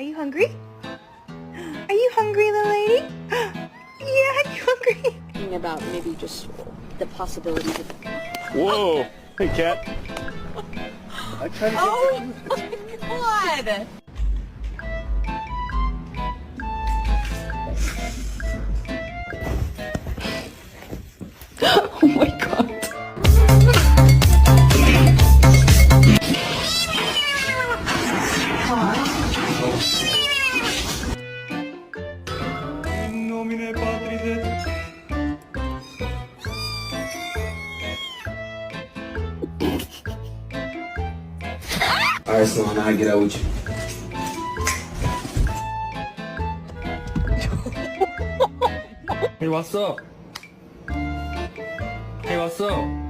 Are you hungry? Are you hungry, little lady? Yeah, are you hungry? Thinking about maybe just the possibilities of... Whoa! Hey, cat. Oh my god! Oh my god. In nomine Patris et Alright, Sloan, I get out with you. Hey, what's up? Hey, what's up?